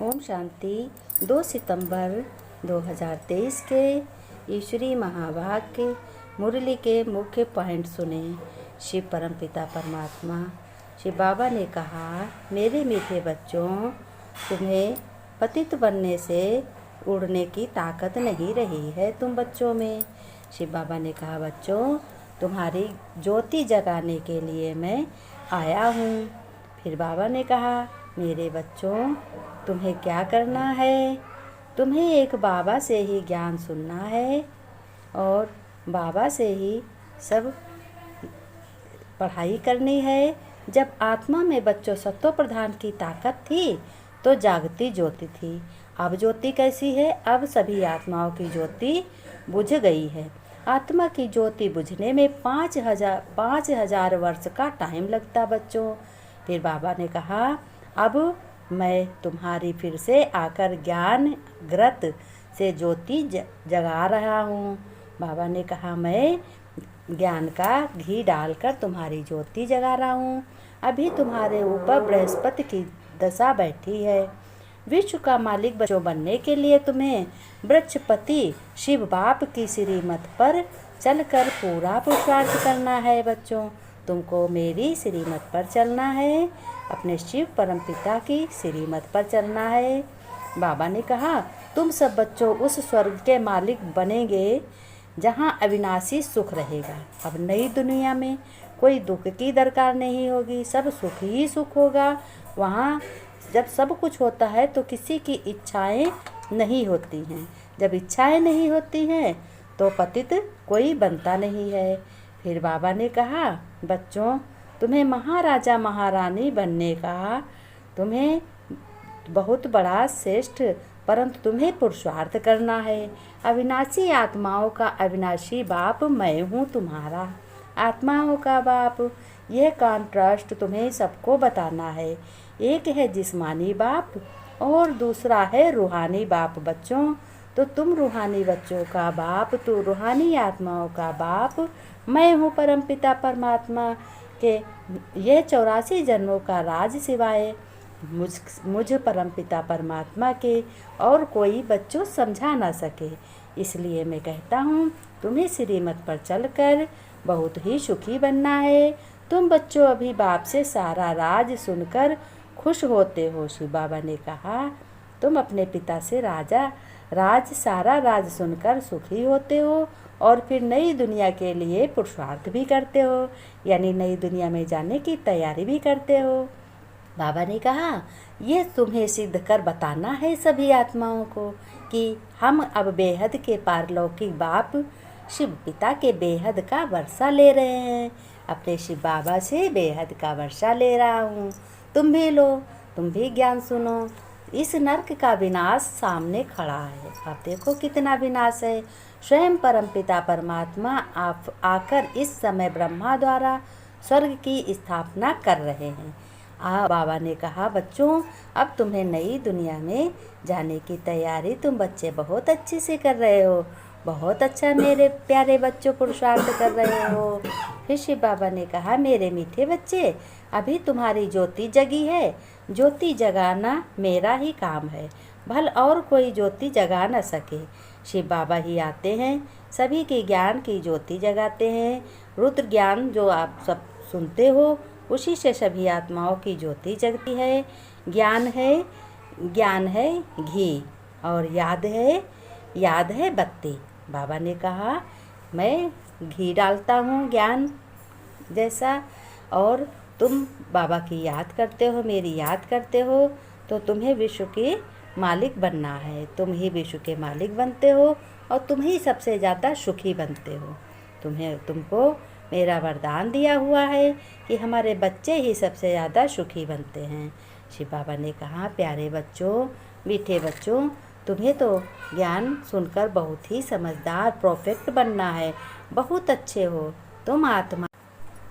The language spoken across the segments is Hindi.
ओम शांति। 2 सितंबर 2023 के ईश्वरी महाभाग के मुरली के मुख्य पॉइंट सुने। शिव परमपिता परमात्मा शिव बाबा ने कहा, मेरे मीठे बच्चों, तुम्हें पतित बनने से उड़ने की ताकत नहीं रही है तुम बच्चों में। शिव बाबा ने कहा, बच्चों, तुम्हारी ज्योति जगाने के लिए मैं आया हूँ। फिर बाबा ने कहा, मेरे बच्चों, तुम्हें क्या करना है? तुम्हें एक बाबा से ही ज्ञान सुनना है और बाबा से ही सब पढ़ाई करनी है। जब आत्मा में बच्चों सत्व प्रधान की ताकत थी तो जागती ज्योति थी। अब ज्योति कैसी है? अब सभी आत्माओं की ज्योति बुझ गई है। आत्मा की ज्योति बुझने में 5,000 वर्ष का टाइम लगता बच्चों। फिर बाबा ने कहा, अब मैं तुम्हारी फिर से आकर ज्ञान ग्रत से ज्योति जगा रहा हूँ। बाबा ने कहा, मैं ज्ञान का घी डालकर तुम्हारी ज्योति जगा रहा हूँ। अभी तुम्हारे ऊपर बृहस्पति की दशा बैठी है। विश्व का मालिक बच्चों बनने के लिए तुम्हें वृक्षपति शिव बाप की श्रीमत पर चलकर पूरा पुरुषार्थ करना है बच्चों। तुमको मेरी श्रीमत पर चलना है, अपने शिव परमपिता की श्रीमत पर चलना है। बाबा ने कहा, तुम सब बच्चों उस स्वर्ग के मालिक बनेंगे जहाँ अविनाशी सुख रहेगा। अब नई दुनिया में कोई दुख की दरकार नहीं होगी, सब सुख ही सुख होगा। वहाँ जब सब कुछ होता है तो किसी की इच्छाएं नहीं होती हैं। जब इच्छाएं नहीं होती हैं तो पतित कोई बनता नहीं है। फिर बाबा ने कहा, बच्चों, तुम्हें महाराजा महारानी बनने का तुम्हें बहुत बड़ा श्रेष्ठ, परंतु तुम्हें पुरुषार्थ करना है। अविनाशी आत्माओं का अविनाशी बाप मैं हूँ, तुम्हारा आत्माओं का बाप। यह कॉन्ट्रास्ट तुम्हें सबको बताना है। एक है जिस्मानी बाप और दूसरा है रूहानी बाप बच्चों। तो तुम रूहानी बच्चों का बाप, तो रूहानी आत्माओं का बाप मैं हूँ परमपिता परमात्मा के। यह 84 जन्मों का राज सिवाय मुझ परमपिता परमात्मा के और कोई बच्चों समझा ना सके। इसलिए मैं कहता हूँ, तुम्हें श्रीमत पर चलकर बहुत ही सुखी बनना है। तुम बच्चों अभी बाप से सारा राज सुनकर खुश होते हो। शिव बाबा ने कहा, तुम अपने पिता से सारा राज सुनकर सुखी होते हो और फिर नई दुनिया के लिए पुरुषार्थ भी करते हो, यानी नई दुनिया में जाने की तैयारी भी करते हो। बाबा ने कहा, यह तुम्हें सिद्ध कर बताना है सभी आत्माओं को कि हम अब बेहद के पारलौकिक बाप शिव पिता के बेहद का वर्षा ले रहे हैं। अपने शिव बाबा से बेहद का वर्षा ले रहा हूँ। तुम भी लो, तुम भी ज्ञान सुनो। इस नर्क का विनाश सामने खड़ा है। आप देखो कितना विनाश है। स्वयं परमपिता परमात्मा आप आकर इस समय ब्रह्मा द्वारा स्वर्ग की स्थापना कर रहे हैं। बाबा ने कहा, बच्चों, अब तुम्हें नई दुनिया में जाने की तैयारी तुम बच्चे बहुत अच्छे से कर रहे हो। बहुत अच्छा मेरे प्यारे बच्चों, पुरुषार्थ कर रहे हो। फिर शिव बाबा ने कहा, मेरे मीठे बच्चे, अभी तुम्हारी ज्योति जगी है। ज्योति जगाना मेरा ही काम है, भल और कोई ज्योति जगा न सके। शिव बाबा ही आते हैं, सभी के ज्ञान की ज्योति जगाते हैं। रुद्र ज्ञान जो आप सब सुनते हो, उसी से सभी आत्माओं की ज्योति जगती है। ज्ञान है घी और याद है बत्ती। बाबा ने कहा, मैं घी डालता हूँ ज्ञान जैसा, और तुम बाबा की याद करते हो, मेरी याद करते हो, तो तुम्हें विश्व के मालिक बनना है। तुम ही विश्व के मालिक बनते हो और तुम ही सबसे ज़्यादा सुखी बनते हो। तुमको मेरा वरदान दिया हुआ है कि हमारे बच्चे ही सबसे ज़्यादा सुखी बनते हैं। शिव बाबा ने कहा, प्यारे बच्चों, मीठे बच्चों, तुम्हें तो ज्ञान सुनकर बहुत ही समझदार परफेक्ट बनना है। बहुत अच्छे हो तुम आत्मा।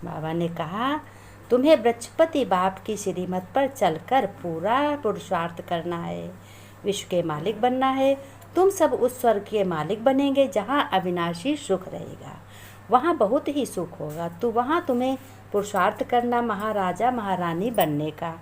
बाबा ने कहा, तुम्हें बृहस्पति बाप की श्रीमत पर चलकर पूरा पुरुषार्थ करना है। विश्व के मालिक बनना है। तुम सब उस स्वर्ग के मालिक बनेंगे जहाँ अविनाशी सुख रहेगा। वहाँ बहुत ही सुख होगा। तो वहाँ तुम्हें पुरुषार्थ करना महाराजा महारानी बनने का।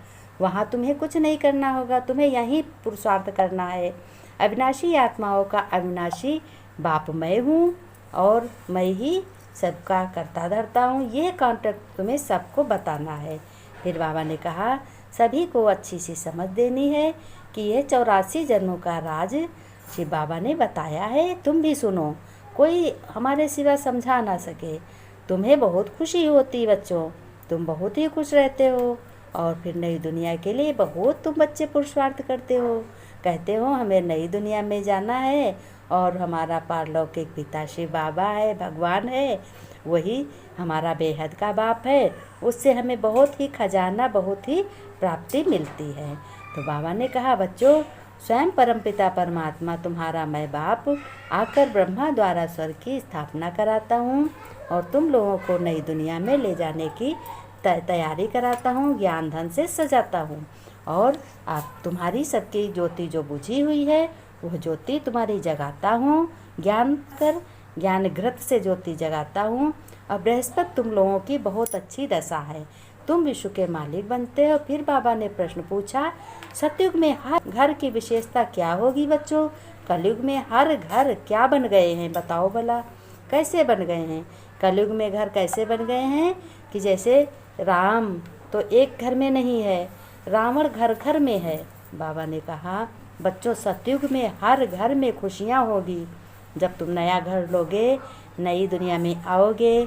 वहाँ तुम्हें कुछ नहीं करना होगा, तुम्हें यहीं पुरुषार्थ करना है। अविनाशी आत्माओं का अविनाशी बाप मैं हूँ और मैं ही सबका करता धरता हूँ। ये कॉन्ट्रैक्ट तुम्हें सबको बताना है। फिर बाबा ने कहा सभी को अच्छी सी समझ देनी है कि यह 84 जन्मों का राज शिव बाबा ने बताया है। तुम भी सुनो, कोई हमारे सिवा समझा ना सके। तुम्हें बहुत खुशी होती बच्चों, तुम बहुत ही खुश रहते हो और फिर नई दुनिया के लिए बहुत तुम बच्चे पुरुषार्थ करते हो। कहते हो हमें नई दुनिया में जाना है और हमारा पारलौकिक पिता शिव बाबा है, भगवान है, वही हमारा बेहद का बाप है, उससे हमें बहुत ही खजाना, बहुत ही प्राप्ति मिलती है। तो बाबा ने कहा बच्चों, स्वयं परमपिता परमात्मा तुम्हारा मैं बाप आकर ब्रह्मा द्वारा स्वर्ग की स्थापना कराता हूँ और तुम लोगों को नई दुनिया में ले जाने की तैयारी कराता हूँ, ज्ञान धन से सजाता हूँ और आप तुम्हारी सबकी ज्योति जो बुझी हुई है वह ज्योति तुम्हारी जगाता हूँ, ज्ञान घृत से ज्योति जगाता हूँ। और बृहस्पति तुम लोगों की बहुत अच्छी दशा है, तुम विश्व के मालिक बनते हो। फिर बाबा ने प्रश्न पूछा सतयुग में हर घर की विशेषता क्या होगी बच्चों? कलयुग में हर घर क्या बन गए हैं बताओ भला, कैसे बन गए हैं? कलयुग में घर कैसे बन गए हैं कि जैसे राम तो एक घर में नहीं है, रावण घर घर में है। बाबा ने कहा बच्चों सतयुग में हर घर में खुशियाँ होगी। जब तुम नया घर लोगे, नई दुनिया में आओगे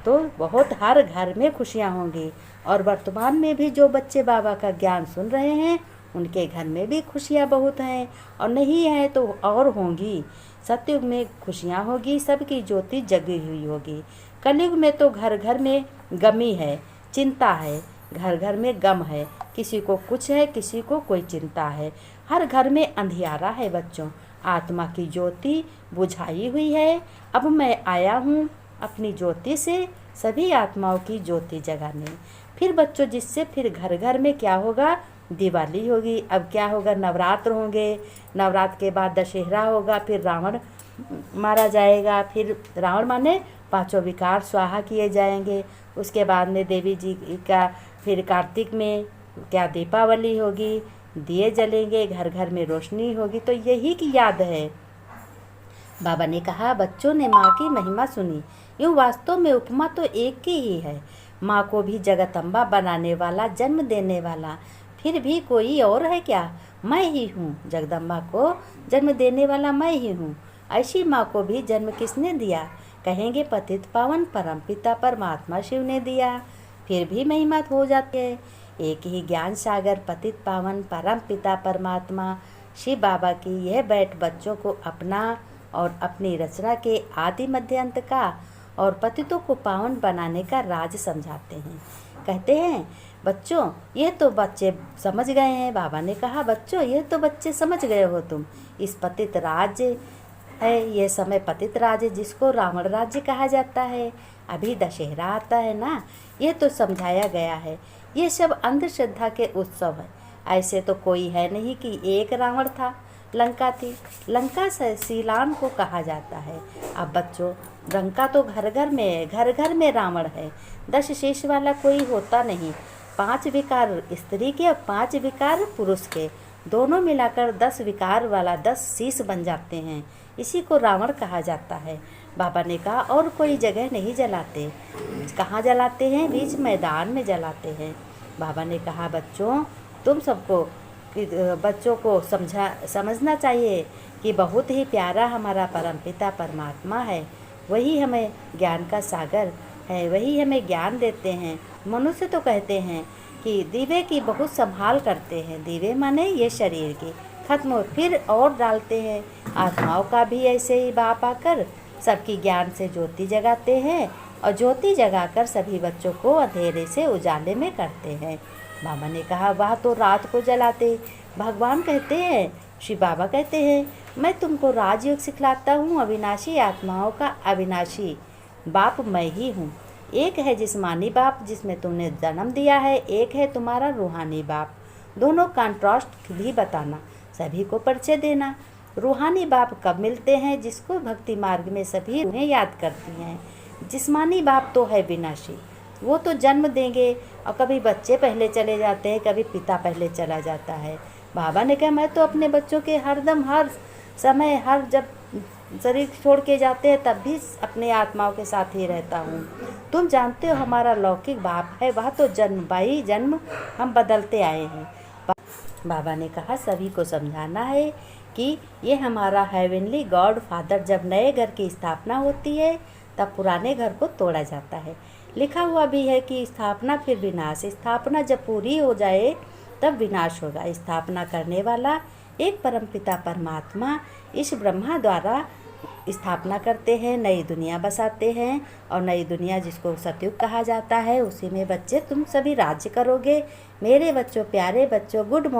तो बहुत हर घर में खुशियाँ होंगी। और वर्तमान में भी जो बच्चे बाबा का ज्ञान सुन रहे हैं उनके घर में भी खुशियाँ बहुत हैं और नहीं है तो और होंगी। सतयुग में खुशियाँ होगी, सबकी ज्योति जगी हुई होगी। कलयुग में तो घर घर में गमी है, चिंता है, घर घर में गम है, किसी को कुछ है, किसी को कोई चिंता है, हर घर में अंधियारा है बच्चों। आत्मा की ज्योति बुझाई हुई है। अब मैं आया हूँ अपनी ज्योति से सभी आत्माओं की ज्योति जगाने। फिर बच्चों जिससे फिर घर घर में क्या होगा, दिवाली होगी। अब क्या होगा, नवरात्र होंगे, नवरात्र के बाद दशहरा होगा, फिर रावण मारा जाएगा, फिर रावण माने पांचों विकार स्वाहा किए जाएंगे। उसके बाद में देवी जी का फिर कार्तिक में क्या दीपावली होगी, दिए जलेंगे, घर घर में रोशनी होगी। तो यही की याद है। बाबा ने कहा बच्चों ने माँ की महिमा सुनी, यूँ वास्तव में उपमा तो एक की ही है। माँ को भी जगदम्बा बनाने वाला, जन्म देने वाला फिर भी कोई और है क्या? मैं ही हूँ। जगदम्बा को जन्म देने वाला मैं ही हूँ। ऐसी माँ को भी जन्म किसने दिया? कहेंगे पतित पावन परमपिता परमात्मा शिव ने दिया। फिर भी महिमा हो जाती है। एक ही ज्ञान सागर पतित पावन परमपिता परमात्मा शिव बाबा की यह बैठ बच्चों को अपना और अपनी रचना के आदि मध्य अंत का और पतितों को पावन बनाने का राज समझाते हैं। कहते हैं बच्चों ये तो बच्चे समझ गए हैं। बाबा ने कहा बच्चों ये तो बच्चे समझ गए हो तुम। इस पतित राज्य है, ये समय पतित राज्य जिसको रावण राज्य कहा जाता है। अभी दशहरा आता है ना, ये तो समझाया गया है। ये सब अंधश्रद्धा के उत्सव है। ऐसे तो कोई है नहीं कि एक रावण था, लंका थी। लंका से सीलान को कहा जाता है। अब बच्चों लंका तो घर घर में है, घर घर में रावण है। 10 शीश वाला कोई होता नहीं। 5 विकार स्त्री के और 5 विकार पुरुष के, दोनों मिलाकर 10 विकार वाला 10 शीश बन जाते हैं। इसी को रावण कहा जाता है। बाबा ने कहा और कोई जगह नहीं जलाते। कहाँ जलाते हैं? बीच मैदान में जलाते हैं। बाबा ने कहा बच्चों तुम सबको बच्चों को समझना चाहिए कि बहुत ही प्यारा हमारा परमपिता परमात्मा है। वही हमें ज्ञान का सागर है, वही हमें ज्ञान देते हैं। मनुष्य तो कहते हैं कि दीवे की बहुत संभाल करते हैं। दीवे माने ये शरीर की खत्म फिर और डालते हैं। आत्माओं का भी ऐसे ही बाप आकर सबकी ज्ञान से ज्योति जगाते हैं और ज्योति जगाकर सभी बच्चों को अंधेरे से उजाले में करते हैं। बाबा ने कहा वह तो रात को जलाते। भगवान कहते हैं, श्री बाबा कहते हैं मैं तुमको राजयोग सिखलाता हूँ। अविनाशी आत्माओं का अविनाशी बाप मैं ही हूँ। एक है जिस्मानी बाप जिसमें तुमने जन्म दिया है, एक है तुम्हारा रूहानी बाप। दोनों कॉन्ट्रास्ट भी बताना, सभी को परिचय देना। रूहानी बाप कब मिलते हैं? जिसको भक्ति मार्ग में सभी उन्हें याद करती हैं। जिस्मानी बाप तो है विनाशी, वो तो जन्म देंगे और कभी बच्चे पहले चले जाते हैं, कभी पिता पहले चला जाता है। बाबा ने कहा मैं तो अपने बच्चों के हरदम हर समय हर जब शरीर छोड़ के जाते हैं तब भी अपने आत्माओं के साथ ही रहता हूँ। तुम जानते हो हमारा लौकिक बाप है, वह तो जन्म बाई जन्म हम बदलते आए हैं। बाबा ने कहा सभी को समझाना है कि ये हमारा हेवनली गॉड फादर जब नए घर की स्थापना होती है तब पुराने घर को तोड़ा जाता है। लिखा हुआ भी है कि स्थापना फिर विनाश, स्थापना जब पूरी हो जाए तब विनाश होगा। स्थापना करने वाला एक परमपिता परमात्मा इस ब्रह्मा द्वारा स्थापना करते हैं, नई दुनिया बसाते हैं और नई दुनिया जिसको सतयुग कहा जाता है उसी में बच्चे तुम सभी राज्य करोगे। मेरे बच्चों, प्यारे बच्चों, गुड मॉर्निंग।